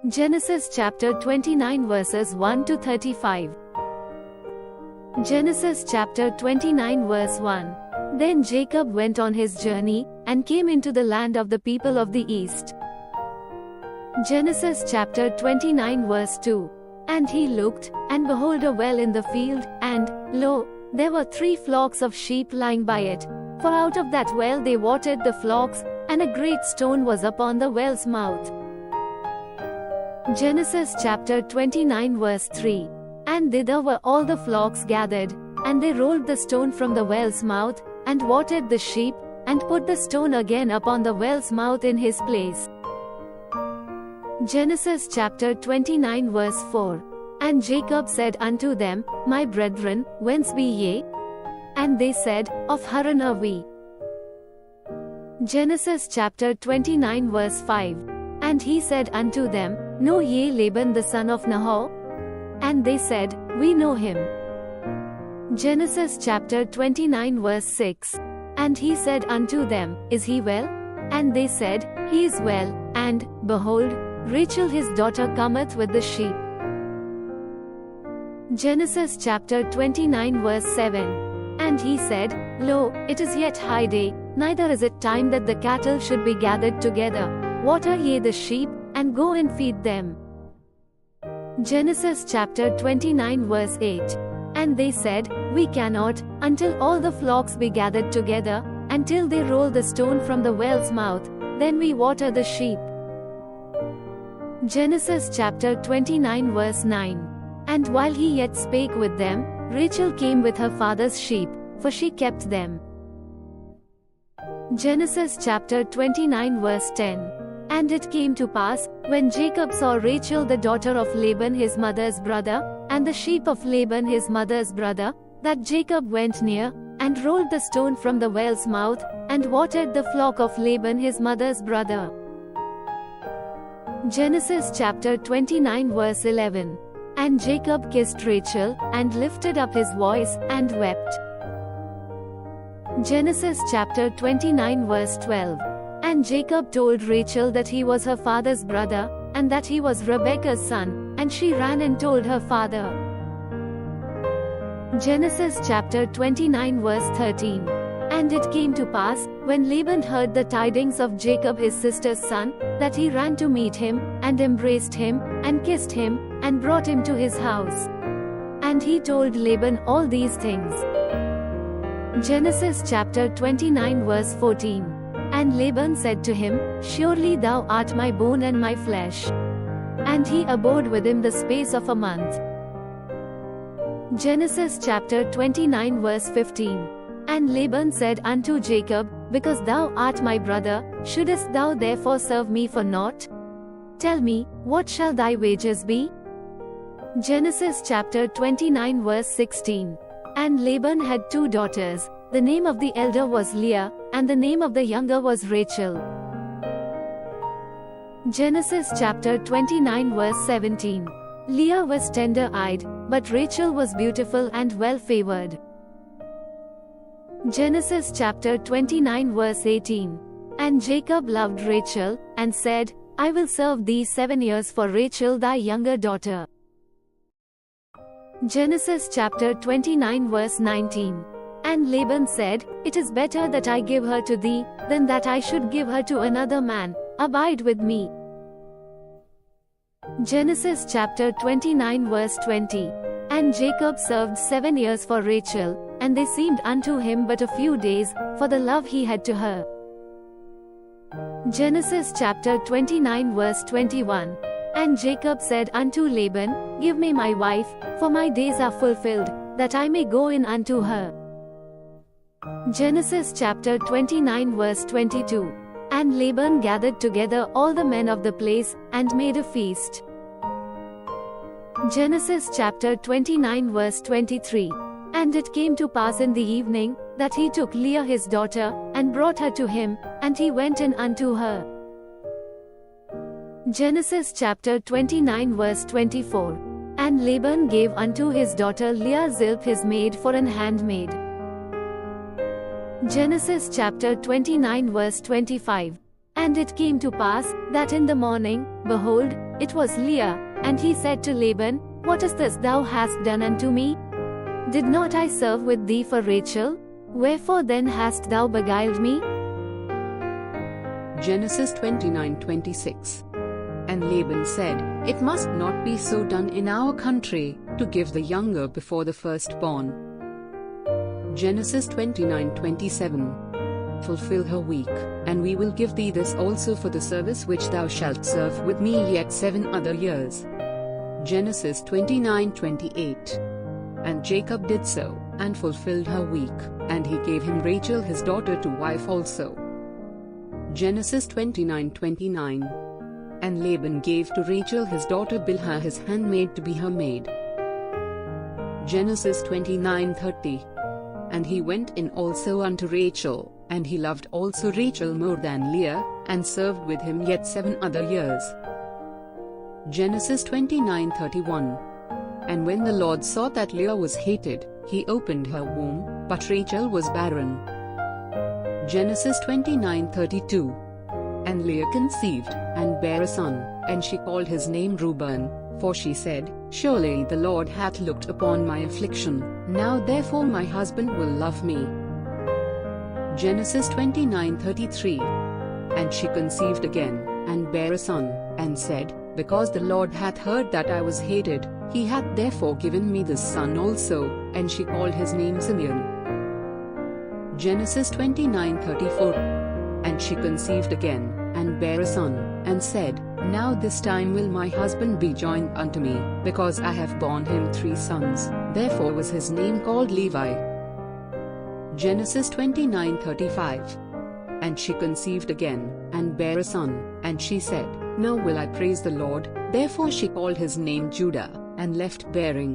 Genesis chapter 29 verses 1 to 35. Genesis chapter 29 verse 1. Then Jacob went on his journey, and came into the land of the people of the east. Genesis chapter 29 verse 2. And he looked, and behold a well in the field, and, lo, there were 3 flocks of sheep lying by it. For out of that well they watered the flocks, and a great stone was upon the well's mouth. Genesis chapter 29 verse 3. And thither were all the flocks gathered, and they rolled the stone from the well's mouth, and watered the sheep, and put the stone again upon the well's mouth in his place. Genesis chapter 29 verse 4. And Jacob said unto them, My brethren, whence be ye? And they said, Of Haran are we. Genesis chapter 29 verse 5. And he said unto them, Know ye Laban the son of Nahor? And they said, We know him. Genesis chapter 29 verse 6. And he said unto them, Is he well? And they said, He is well, and, behold, Rachel his daughter cometh with the sheep. Genesis chapter 29 verse 7. And he said, Lo, it is yet high day, neither is it time that the cattle should be gathered together. Water ye the sheep, and go and feed them. Genesis chapter 29 verse 8. And they said, We cannot, until all the flocks be gathered together, until they roll the stone from the well's mouth, then we water the sheep. Genesis chapter 29 verse 9. And while he yet spake with them, Rachel came with her father's sheep, for she kept them. Genesis chapter 29 verse 10. And it came to pass, when Jacob saw Rachel the daughter of Laban his mother's brother, and the sheep of Laban his mother's brother, that Jacob went near, and rolled the stone from the well's mouth, and watered the flock of Laban his mother's brother. Genesis chapter 29 verse 11. And Jacob kissed Rachel, and lifted up his voice, and wept. Genesis chapter 29 verse 12. And Jacob told Rachel that he was her father's brother, and that he was Rebekah's son, and she ran and told her father. Genesis chapter 29 verse 13. And it came to pass, when Laban heard the tidings of Jacob his sister's son, that he ran to meet him, and embraced him, and kissed him, and brought him to his house. And he told Laban all these things. Genesis chapter 29 verse 14. And Laban said to him, Surely thou art my bone and my flesh. And he abode with him the space of a month. Genesis chapter 29 verse 15. And Laban said unto Jacob, Because thou art my brother, shouldest thou therefore serve me for naught? Tell me, what shall thy wages be? Genesis chapter 29 verse 16. And Laban had 2 daughters, the name of the elder was Leah, and the name of the younger was Rachel. Genesis chapter 29 verse 17. Leah was tender-eyed, but Rachel was beautiful and well-favored. Genesis chapter 29 verse 18. And Jacob loved Rachel, and said, I will serve thee 7 years for Rachel thy younger daughter. Genesis chapter 29 verse 19. And Laban said, It is better that I give her to thee, than that I should give her to another man. Abide with me. Genesis chapter 29 verse 20. And Jacob served 7 years for Rachel, and they seemed unto him but a few days, for the love he had to her. Genesis chapter 29 verse 21. And Jacob said unto Laban, Give me my wife, for my days are fulfilled, that I may go in unto her. Genesis chapter 29 verse 22. And Laban gathered together all the men of the place, and made a feast. Genesis chapter 29 verse 23. And it came to pass in the evening, that he took Leah his daughter, and brought her to him, and he went in unto her. Genesis chapter 29 verse 24. And Laban gave unto his daughter Leah Zilpah his maid for an handmaid. Genesis chapter 29 verse 25. And it came to pass, that in the morning, behold, it was Leah, and he said to Laban, What is this thou hast done unto me? Did not I serve with thee for Rachel? Wherefore then hast thou beguiled me? Genesis 29:26. And Laban said, It must not be so done in our country, to give the younger before the firstborn. Genesis 29:27. Fulfill her week, and we will give thee this also for the service which thou shalt serve with me yet 7 other years. Genesis 29:28. And Jacob did so, and fulfilled her week, and he gave him Rachel his daughter to wife also. Genesis 29:29. And Laban gave to Rachel his daughter Bilhah his handmaid to be her maid. Genesis 29:30. And he went in also unto Rachel, and he loved also Rachel more than Leah, and served with him yet 7 other years. Genesis 29:31. And when the Lord saw that Leah was hated, he opened her womb, but Rachel was barren. Genesis 29:32. And Leah conceived, and bare a son, and she called his name Reuben, for she said, Surely the Lord hath looked upon my affliction, now therefore my husband will love me. Genesis 29:33. And she conceived again, and bare a son, and said, Because the Lord hath heard that I was hated, he hath therefore given me this son also, and she called his name Simeon. Genesis 29:34. And she conceived again, and bare a son, and said, Now this time will my husband be joined unto me, because I have borne him 3 sons, therefore was his name called Levi. Genesis 29:35. And she conceived again, and bare a son, and she said, Now will I praise the Lord, therefore she called his name Judah, and left bearing.